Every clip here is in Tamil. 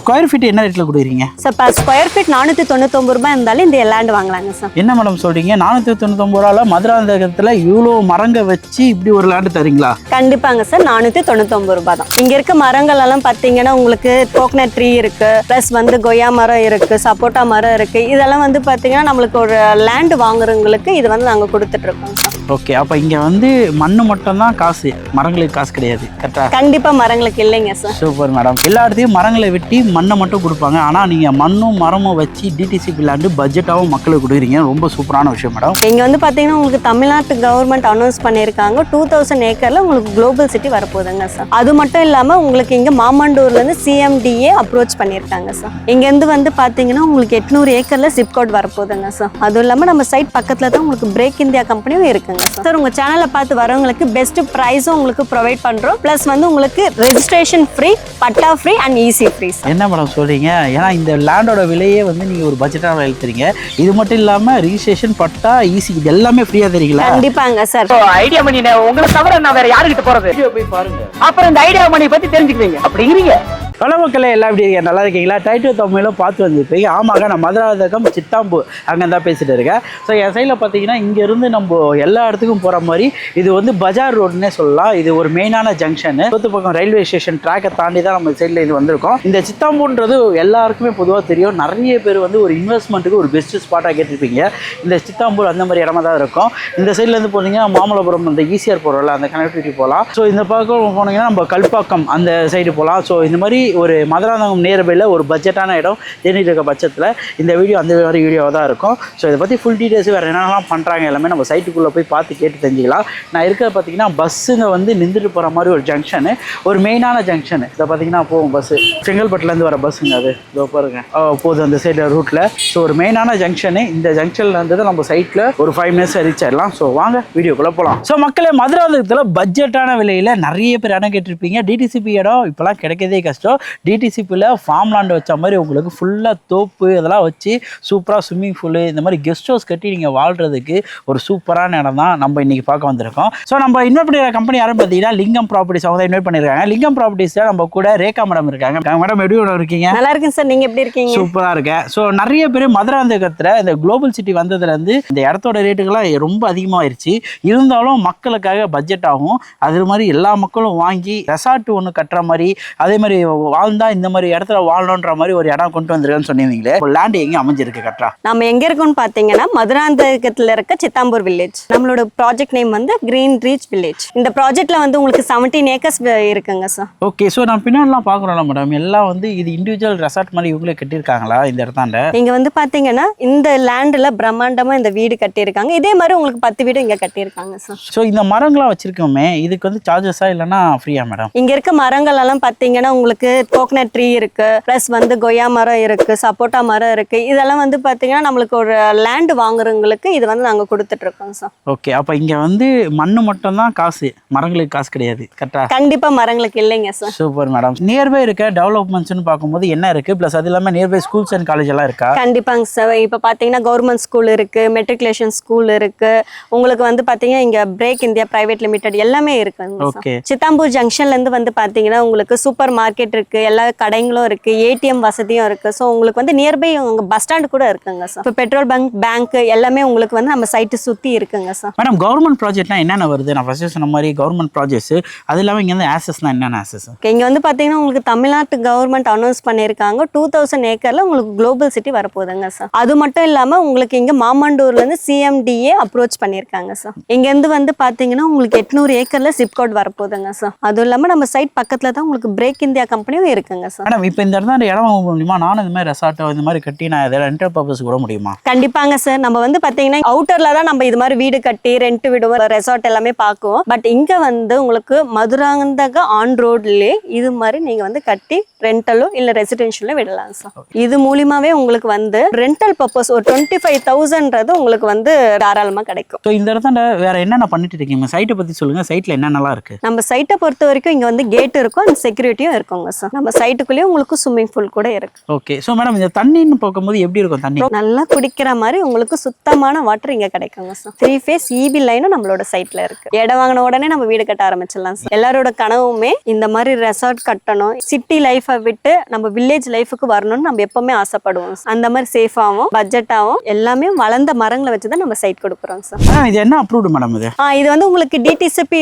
ஸ்கொயர் ஃபீட் என்ன ரேட்ல கொடுக்குறீங்க சார் பர் ஸ்கொயர் ஃபீட் 499 ரூபாய் இருந்தாலும் இந்த லேண்ட் வாங்கலாங்க சார். என்ன மேடம் சொல்றீங்க? 499 ரூபால மதுராந்தகத்துல இவ்வளோ மரங்க வச்சு இப்படி ஒரு லேண்ட் தரீங்களா? கண்டிப்பாங்க சார், 499 ரூபாய் தான். இங்க இருக்க மரங்கள் எல்லாம் பாத்தீங்கன்னா உங்களுக்கு கோகனட் ட்ரீ இருக்கு, பிளஸ் வந்து கொய்யா மரம் இருக்கு, சப்போட்டா மரம் இருக்கு. இதெல்லாம் வந்து பாத்தீங்கன்னா நம்மளுக்கு ஒரு லேண்ட் வாங்குறவங்களுக்கு இது வந்து நாங்க கொடுத்துட்டு இருக்கோம் சார். ஓகே, அப்ப இங்க வந்து மண்ணு மட்டும் தான் காசு, மரங்களுக்கு காசு கிடையாது, கரெக்டா? கண்டிப்பா மரங்களுக்கு இல்லைங்க சார். Super madam. எல்லா இடத்தையும் மரங்களை வெட்டி மண்ணை மட்டும் கொடுப்பாங்க, ஆனா நீங்க மண்ணும் மரமும் வச்சு டிடிசிபி லேண்டு பட்ஜெட்டாகவும் மக்களுக்கு கொடுக்குறீங்க. ரொம்ப சூப்பரான விஷயம் மேடம். இங்க வந்து பாத்தீங்கன்னா உங்களுக்கு தமிழ்நாட்டு கவர்மெண்ட் அனௌன்ஸ் பண்ணிருக்காங்க 2000 ஏக்கர்ல உங்களுக்கு குளோபல் சிட்டி வரப்போகுதுங்க சார். அது மட்டும் இல்லாம உங்களுக்கு இங்க மாமண்டூர்ல இருந்து CMDA அப்ரோச் பண்ணிருக்காங்க சார். இங்க இருந்து வந்து பாத்தீங்கன்னா உங்களுக்கு 800 ஏக்கர்ல சிப்கோட் வரப்போகுதுங்க சார். அதுவும் இல்லாம நம்ம சைட் பக்கத்துல தான் உங்களுக்கு பிரேக் இந்தியா கம்பெனியும் இருக்குங்க சார். உங்க சேனலை பார்த்து வரவங்களுக்கு பெஸ்ட் பிரைஸும் உங்களுக்கு ப்ரொவைட் பண்றோம். பிளஸ் வந்து உங்களுக்கு registration free, patta free and easy free. என்ன மேடம் சொல்றீங்க? ஏன்னா இந்த லேண்டோட விலையே வந்து நீங்க ஒரு பட்ஜெட்டாக எழுத்துறீங்க. இது மட்டும் இல்லாம ரிஜிஸ்ட்ரேஷன், பட்டா, ஈஸி இது எல்லாமே ஃப்ரீயா தரீங்களா? கண்டிப்பாங்க சார். ஐடியா மணி உங்களை தவிர நான் வேற யாருக்கிட்ட போறது? போய் பாருங்க, அப்புறம் இந்த ஐடியா மணி பத்தி தெரிஞ்சுக்குவீங்க அப்படிங்கிறீங்க. பல மக்களே எல்லாம் எப்படி இருக்கீங்க? நல்லா இருக்கீங்களா? டைட்டில் தமிழிலும் பார்த்து வந்துருப்பீங்க. ஆமாங்க, நான் மதுராந்தகம் சித்தாம்பூர் அங்கே தான் பேசிட்டு இருக்கேன். ஸோ என் சைடில் பார்த்தீங்கன்னா இங்கேருந்து நம்ம எல்லா இடத்துக்கும் போகிற மாதிரி இது வந்து பஜார் ரோடுன்னே சொல்லலாம். இது ஒரு மெயினான ஜங்ஷனு. சொத்து பக்கம் ரயில்வே ஸ்டேஷன் ட்ராக்கை தாண்டி தான் நம்ம சைடில் இது வந்திருக்கோம். இந்த சித்தாம்பூர்ன்றது எல்லாருக்குமே பொதுவாக தெரியும். நிறைய பேர் வந்து ஒரு இன்வெஸ்ட்மெண்ட்டுக்கு ஒரு பெஸ்ட் ஸ்பாட்டாக கேட்டிருப்பீங்க. இந்த சித்தாம்பூர் அந்த மாதிரி இடமா தான் இருக்கும். இந்த சைட்லேருந்து போனீங்கன்னா மாமல்லபுரம் அந்த ஈசிஆர் போகிறோம்ல, அந்த கனெக்டிவிட்டி போகலாம். ஸோ இந்த பக்கம் போனீங்கன்னா நம்ம கல்பாக்கம் அந்த சைடு போகலாம். ஸோ இந்த மாதிரி ஒரு மதுராந்தகம் நியர்பையில் ஒரு பட்ஜெட்டான இடம் தேடிட்டு இருக்க பட்சத்தில் இந்த வீடியோ அந்த மாதிரி வீடியோவாக தான் இருக்கும். ஸோ இதை பற்றி ஃபுல் டீட்டெயில்ஸ் வேறு என்னென்னலாம் பண்ணுறாங்க எல்லாமே நம்ம சைட்டுக்குள்ளே போய் பார்த்து கேட்டு தெரிஞ்சிக்கலாம். நான் இருக்கிற பார்த்தீங்கன்னா பஸ்ஸுங்க வந்து நின்றுட்டு போகிற மாதிரி ஒரு ஜங்ஷனு, ஒரு மெயினான ஜங்ஷனு. இதை பார்த்தீங்கன்னா போகும் பஸ்ஸு செங்கல்பட்டுலேருந்து வர பஸ்ஸுங்க. அது இதோ பாருங்க போகுது அந்த சைடில் ரூட்டில். ஸோ ஒரு மெயினான ஜங்ஷனு. இந்த ஜங்ஷனில் இருந்து தான் நம்ம சைட்டில் ஒரு 5 மினிட்ஸ் ரீச் ஆகிடலாம். ஸோ வாங்க வீடியோக்குள்ளே போகலாம். ஸோ மக்களே, மதுராந்தகத்தில் பட்ஜெட்டான விலையில் நிறைய பேர் இடம் கேட்டிருப்பீங்க. டிடிசிபி இடம் இப்போலாம் கிடைக்கிறதே கஷ்டம். டிடிசிபியில் ஃபார்ம் லேண்ட் வச்ச மாதிரி உங்களுக்கு ஃபுல்லாக தோப்பு இதெல்லாம் வச்சு சூப்பராக ஸ்விம்மிங் பூலு இந்த மாதிரி கெஸ்ட் ஹவுஸ் கட்டி நீங்கள் வாழ்கிறதுக்கு ஒரு சூப்பரான இடம் தான் நம்ம இன்றைக்கி பார்க்க வந்திருக்கோம். ஸோ நம்ம இன்வெஸ்ட் பண்ணுற கம்பெனி யாரும் பார்த்தீங்கன்னா லிங்கம் ப்ராப்பர்ட்டிஸ். அவங்க தான் இன்வெஸ்ட் பண்ணியிருக்காங்க. லிங்கம் ப்ராப்பர்ட்டிஸில் நம்ம கூட ரேகா மேடம் இருக்காங்க. மேடம் எப்படி இருக்கீங்க? நல்லா இருக்கேன் சார், நீங்கள் எப்படி இருக்கீங்க? சூப்பராக இருக்கேன். ஸோ நிறைய பேர் மதுராந்தகத்தில் இந்த குளோபல் சிட்டி வந்ததுலேருந்து இந்த இடத்தோட ரேட்டுகள்லாம் ரொம்ப அதிகமாகிருச்சு. இருந்தாலும் மக்களுக்காக பட்ஜெட் ஆகும். அது மாதிரி எல்லா மக்களும் வாங்கி ரெசார்ட் ஒன்று கட்டுற மாதிரி, அதே மாதிரி வாழ்ந்தா இந்த மாதிரி இடத்துல வாழணுன்ற மாதிரி ஒரு இடம் கொண்டு வந்திருக்கேன்னு சொன்னீங்களே, லேண்ட் எங்கே அமைஞ்சிருக்கு கரெக்டா? நம்ம எங்க இருக்கோம்னு பாத்தீங்கன்னா மதுராந்தகத்துல இருக்க சித்தாம்பூர் வில்லேஜ். நம்மளோட ப்ராஜெக்ட் நேம் வந்து கிரீன் ரீச் வில்லேஜ். இந்த ப்ராஜெக்ட்ல வந்து உங்களுக்கு 17 ஏக்கர்ஸ் இருக்குங்க சார். ஓகே, ஸோ நான் பின்னாடிலாம் பார்க்குறோம்ல மேடம், எல்லாம் வந்து இது இண்டிவிஜுவல் ரெசார்ட் மாதிரி இவங்களே கட்டியிருக்காங்களா இந்த இடத்தாண்ட? இங்க வந்து பாத்தீங்கன்னா இந்த லேண்ட்ல பிரம்மாண்டமா இந்த வீடு கட்டியிருக்காங்க. இதே மாதிரி உங்களுக்கு 10 வீடு இங்க கட்டியிருக்காங்க சார். ஸோ இந்த மரங்களாம் வச்சிருக்கோமே, இதுக்கு வந்து சார்ஜஸா இல்லைன்னா ஃப்ரீயா மேடம்? இங்க இருக்க மரங்கள் எல்லாம் பாத்தீங்கன்னா உங்களுக்கு கோகனட் ட்ரீ இருக்கு, பிளஸ் வந்து கொய்யா மரம் இருக்கு, சப்போட்டா மரம் இருக்கு. இதெல்லாம் வந்து பாத்தீங்கன்னா நம்மளுக்கு ஒரு லேண்ட் வாங்குறவங்களுக்கு இது வந்து நாங்க கொடுத்துட்டு இருக்கோம் சார். ஓகே, அப்ப இங்க வந்து மண்ணு மட்டும் தான் காசு, மரங்களுக்கு காசு கிடையாது, கரெக்டா? கண்டிப்பா மரங்களுக்கு இல்லைங்க சார். Super madam. நியர்பை இருக்க டெவலப்மெண்ட்ஸ்னு பார்க்கும்போது என்ன இருக்கு? பிளஸ் அது இல்லாம நியர்பை ஸ்கூல்ஸ் அண்ட் காலேஜ் எல்லாம் இருக்கா? கண்டிப்பாங்க சார். இப்ப பாத்தீங்கன்னா கவர்மெண்ட் ஸ்கூல் இருக்கு, மெட்ரிகுலேஷன் ஸ்கூல் இருக்கு, உங்களுக்கு வந்து பாத்தீங்கன்னா இங்க பிரேக் இந்தியா பிரைவேட் லிமிடெட் எல்லாமே இருக்குங்க சார். சித்தாம்பூர் ஜங்ஷன்ல இருந்து வந்து பாத்தீங்கன்னா உங்களுக்கு சூப்பர் மார்க்கெட் இருக்கு, எல்லா கடைங்களும் இருக்கு, ATM வசதியும் இருக்கு. ஸோ உங்களுக்கு வந்து நியர்பை உங்க பஸ் ஸ்டாண்ட் கூட இருக்குங்க சார். இப்போ பெட்ரோல் பேங்க் எல்லாமே உங்களுக்கு வந்து நம்ம சைட்டு சுத்தி இருக்குங்க சார். மேடம், கவர்மெண்ட் ப்ராஜெக்ட்னா என்னென்ன வருது? நான் ஃபர்ஸ்ட் சொன்ன மாதிரி கவர்மெண்ட் ப்ராஜெக்ட்ஸ், அது இல்லாமல் இங்கே வந்து ஆசஸ்னா என்னென்ன ஆசஸ்? இங்க வந்து பாத்தீங்கன்னா உங்களுக்கு தமிழ்நாட்டு கவர்மெண்ட் அனௌன்ஸ் பண்ணிருக்காங்க 2000 ஏக்கர்ல உங்களுக்கு குளோபல் சிட்டி வரப்போகுதுங்க சார். அது மட்டும் இல்லாம உங்களுக்கு இங்க மாமண்டூர்ல இருந்து CMDA அப்ரோச் பண்ணிருக்காங்க சார். இங்க இருந்து வந்து பாத்தீங்கன்னா உங்களுக்கு 800 ஏக்கர்ல சிப்கோட் வரப்போகுதுங்க சார். அதுவும் இல்லாம நம்ம சைட் பக்கத்துல தான் உங்களுக்கு பிரேக் இந்தியா கம்பெனியும் இருக்குங்க சார். மேடம், இப்போ இந்த இடத்துல இடம் வாங்க முடியுமா? நானும் இந்த மாதிரி ரெசார்ட்டோ இந்த மாதிரி கட்டி நான் இதில் ரெண்டல் பர்பஸ் விட முடியுமா? கண்டிப்பாங்க சார். நம்ம வந்து பாத்தீங்கன்னா அவுட்டர்ல தான் நம்ம இது மாதிரி வீடு கட்டி ரெண்ட் விடுவோம், ரெசார்ட் எல்லாமே பார்க்குவோம். பட் இங்க வந்து உங்களுக்கு மதுராந்தக ஆன் ரோட்லயே இது மாதிரி நீங்க வந்து கட்டி ரெண்டலோ இல்ல ரெசிடென்ஷியலோ விடலாம் சார். இது மூலியமாவே உங்களுக்கு வந்து ரெண்டல் பர்பஸ் ஒரு 25,000 உங்களுக்கு வந்து தாராளமா கிடைக்கும். ஸோ இந்த இடத்துல வேற என்னென்ன பண்ணிட்டு இருக்கீங்க? சைட்டை பத்தி சொல்லுங்க. சைட்ல என்னென்னலாம் இருக்கு? நம்ம சைட்டை பொறுத்த வரைக்கும் இங்க வந்து கேட் இருக்கும், அந்த செக்யூரிட்டியும் இருக்குங்க சார். சார். நம்ம சைட்டுக்குள்ளேயே உங்களுக்கு ஸ்விம்மிங் பூல் கூட இருக்கு. ஓகே. ஸோ மேடம் இந்த தண்ணின்னு பார்க்கும்போது எப்படி இருக்கும் தண்ணி? நல்லா குடிக்கிற மாதிரி உங்களுக்கு சுத்தமான வாட்டர் இங்க கிடைக்குங்க சார். 3 phase EB லைனும் நம்மளோட சைட்ல இருக்கு. இடம் வாங்கின உடனே நம்ம வீடு கட்ட ஆரம்பிச்சிடலாம் சார். எல்லாரோட கனவுமே இந்த மாதிரி ரெசார்ட் கட்டணும், சிட்டி லைஃபை விட்டு நம்ம வில்லேஜ் லைஃபுக்கு வரணும்னு நம்ம எப்பவுமே ஆசைப்படுவோம். அந்த மாதிரி சேஃபாகவும் பட்ஜெட்டாகவும் எல்லாமே வளர்ந்த மரங்களை வச்சுதான் நம்ம சைட் கொடுக்குறோம் சார். இது என்ன அப்ரூவ்டு மேடம்? இது வந்து உங்களுக்கு DTCP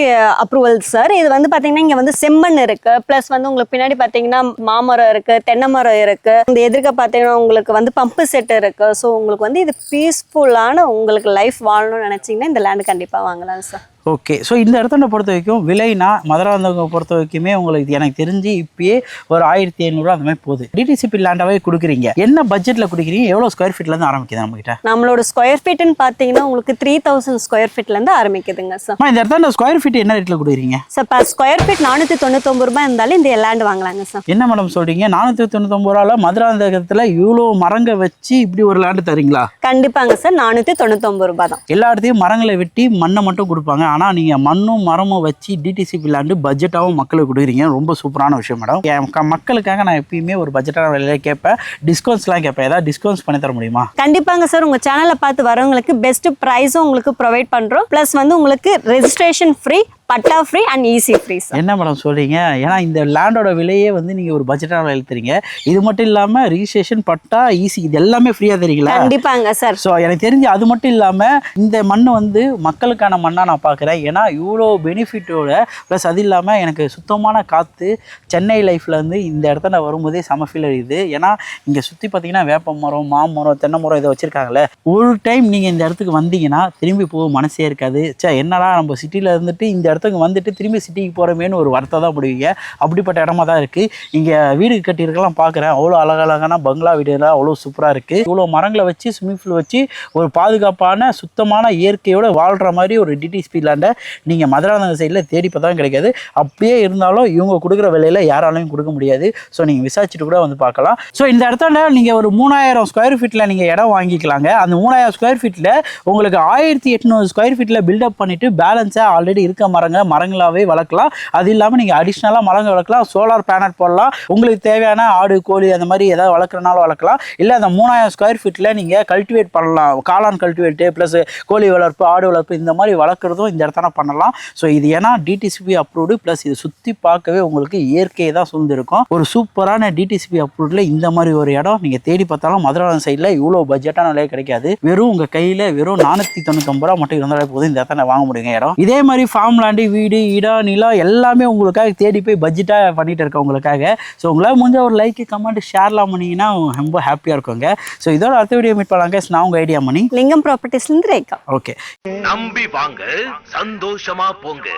அப்ரூவல் சார். இது வந்து பாத்தீங்கன்னா இங்க வந்து செம்மண் இருக்கு, பிளஸ் வந்து உங்களுக்கு பின்னாடி பாத்தீங்கன்னா மாமரம் இருக்கு, தென்னை மரம் இருக்கு, இந்த எதிர்க்க பாத்தீங்கன்னா உங்களுக்கு வந்து பம்பு செட் இருக்கு. ஸோ உங்களுக்கு வந்து இது பீஸ்ஃபுல்லான உங்களுக்கு லைஃப் வாழணும்னு நினைச்சீங்கன்னா இந்த லேண்ட் கண்டிப்பா வாங்கலாம் சார். ஓகே. ஸோ இந்த இடத்த பொறுத்த வரைக்கும் விலைனா மதுராந்தகம் பொறுத்த வரைக்குமே உங்களுக்கு எனக்கு தெரிஞ்சு இப்பயே ஒரு 1500 அந்த மாதிரி போகுது. DTCP லேண்டாவே கொடுக்குறீங்க. என்ன பட்ஜெட்டில் கொடுக்குறீங்க? எவ்வளோ ஸ்கொயர் ஃபீட்லேருந்து ஆரம்பிக்குது நம்மகிட்ட? நம்மளோட ஸ்கொயர் ஃபீட்னு பார்த்தீங்கன்னா உங்களுக்கு 3000 ஸ்கொயர் ஃபீட்லேருந்து ஆரம்பிக்குதுங்க சார். இந்த இடத்துல ஸ்கொயர் ஃபீட் என்ன ரேட்டில் கொடுக்குறீங்க சார்? per ஸ்கொயர் ஃபீட் 499 ரூபாய் இருந்தாலும் இந்த லேண்ட் வாங்கலாங்க சார். என்ன மேடம் சொல்கிறீங்க? 499 ரூபாயில் மதுராந்தகத்தில் இவ்வளோ மரங்க வச்சு இப்படி ஒரு லேண்டு தரீங்களா? கண்டிப்பாங்க சார். 499 ரூபாய் தான். எல்லா இடத்தையும் மரங்களை வெட்டி மண்ணை மட்டும் கொடுப்பாங்க. ஆனால் நீங்கள் மண்ணும் மரமும் வச்சு DTCP லேண்டு பட்ஜெட்டாகவும் மக்களுக்கு கொடுக்குறீங்க. ரொம்ப சூப்பரான விஷயம் மேடம். என் மக்களுக்காக நான் எப்பயுமே ஒரு பட்ஜெட்டான விலையில கேட்பேன், டிஸ்கவுண்ட்ஸ்லாம் கேட்பேன். ஏதாவது டிஸ்கவுண்ட்ஸ் பண்ணி தர முடியுமா? கண்டிப்பாங்க சார். உங்கள் சேனலை பார்த்து வரவங்களுக்கு பெஸ்ட் ப்ரைஸும் உங்களுக்கு ப்ரொவைட் பண்ணுறோம். ப்ளஸ் வந்து உங்களுக்கு registration free, patta free and easy free sir. என்ன மேடம் சொல்கிறீங்க? ஏன்னா இந்த லேண்டோட விலையே வந்து நீங்கள் ஒரு பட்ஜெட்டான விலையில் தரீங்க. இது மட்டும் இல்லாமல் ரிஜிஸ்ட்ரேஷன், பட்டா, ஈஸி இது எல்லாமே ஃப்ரீயாக தரீங்களா? கண்டிப்பாங்க சார். ஸோ எனக்கு தெரிஞ்சு அது மட்டும் இல்லாமல் இந்த மண் வந்து மக்களுக்கான மண்ணாக நான் பார்க்குறேன். ஏன்னா இவ்வளோ பெனிஃபிட்டோட ப்ளஸ் அது இல்லாமல் எனக்கு சுத்தமான காற்று சென்னை லைஃப்பில் வந்து இந்த இடத்துல வரும்போதே செம ஃபீல் அடிக்குது. ஏன்னா இங்கே சுற்றி பார்த்தீங்கன்னா வேப்ப மரம், மாமரம், தென்னை மரம் இதை வச்சுருக்காங்களே. ஒரு டைம் நீங்கள் இந்த இடத்துக்கு வந்தீங்கன்னா திரும்பி போக மனசே இருக்காது. என்னடா நம்ம சிட்டியில் இருந்துட்டு இந்த இடத்துக்கு வந்துட்டு திரும்பி சிட்டிக்கு போகிறமேனு ஒரு வருத்தம் தான் முடிவீங்க. அப்படிப்பட்ட இடமா தான் இருக்குது. இங்கே வீடு கட்டியிருக்கலாம் பார்க்குறேன். அவ்வளோ அழகழகான பங்களா வீடுலாம் அவ்வளோ சூப்பராக இருக்குது. இவ்வளோ மரங்களை வச்சு ஸ்விம்மிங் பூல் வச்சு ஒரு பாதுகாப்பான சுத்தமான இயற்கையோடு வாழ்கிற மாதிரி ஒரு DTCP லேண்டை நீங்கள் மதுராந்தகம் சைடில் தேடி பார்த்தா கிடைக்காது. அப்படியே இருந்தாலும் இவங்க கொடுக்குற விலையில் யாராலையும் கொடுக்க முடியாது. ஸோ நீங்கள் விசாரிச்சுட்டு கூட வந்து பார்க்கலாம். ஸோ இந்த இடத்துல நீங்கள் ஒரு 3000 ஸ்கொயர் ஃபீட்டில் நீங்கள் இடம் வாங்கிக்கலாங்க. அந்த 3000 ஸ்கொயர் ஃபீட்டில் உங்களுக்கு 1800 ஸ்கொயர் ஃபீட்டில் பில்டப் பண்ணிவிட்டு பேலன்ஸாக ஆல்ரெடி இருக்க மரங்களாகவே வளர்க்கலாம். அது இல்லாமல் நீங்கள் அடிஷ்னலாக மரங்கள் வளர்க்கலாம், சோலார் பேனல் போடலாம். உங்களுக்கு தேவையான ஆடு, கோழி அந்த மாதிரி ஏதாவது வளர்க்குறனாலும் வளர்க்கலாம். இல்லை அந்த 3000 ஸ்கொயர் ஃபீட்டில் நீங்கள் கல்டிவேட் பண்ணலாம். காளான் கல்டிவேட்டு ப்ளஸ் கோழி வளர்ப்பு, ஆடு வளர்ப்பு இந்த மாதிரி வளர்க்குறதும் இந்த இடத்துல பண்ணலாம். ஸோ இது ஏன்னா DTCP அப்ரூவ்டு ப்ளஸ் இது சுற்றி பார்க்கவே உங்களுக்கு இயற்கையை தான் சூழ்ந்திருக்கும். ஒரு சூப்பரான DTCP அப்ரூவ்டில் இந்த மாதிரி ஒரு இடம் நீங்கள் தேடி பார்த்தாலும் மதுராந்தகம் சைடில் இவ்வளோ பட்ஜெட்டான விலையை கிடைக்காது. வெறும் உங்கள் கையில் வெறும் 499 ரூபா மட்டும் இருந்தாலே போதும் இந்த இடத்துல வாங்க முடியுங்க இடம். இதே மாதிரி ஃபார்ம் லேண்டு, வீடு, இடம், நிலம் எல்லாமே உங்களுக்காக தேடி போய் பட்ஜெட்டாக பண்ணிட்டு இருக்கேன் உங்களுக்காக. ஸோ உங்களால் முடிஞ்ச ஒரு லைக், கமெண்ட், ஷேர்லாம் பண்ணிங்கன்னா ரொம்ப ஹாப்பியாக இருக்குங்க. ஸோ இதோட அடுத்த வீடியோ மீட் பண்ணலாங்க. நான் உங்கள் ஐடியா மணி, லிங்கம் ப்ராப்பர்ட்டிஸ்லேருந்து ரேகா. ஓகே. நம்பி வாங்க, சந்தோஷமா போங்க.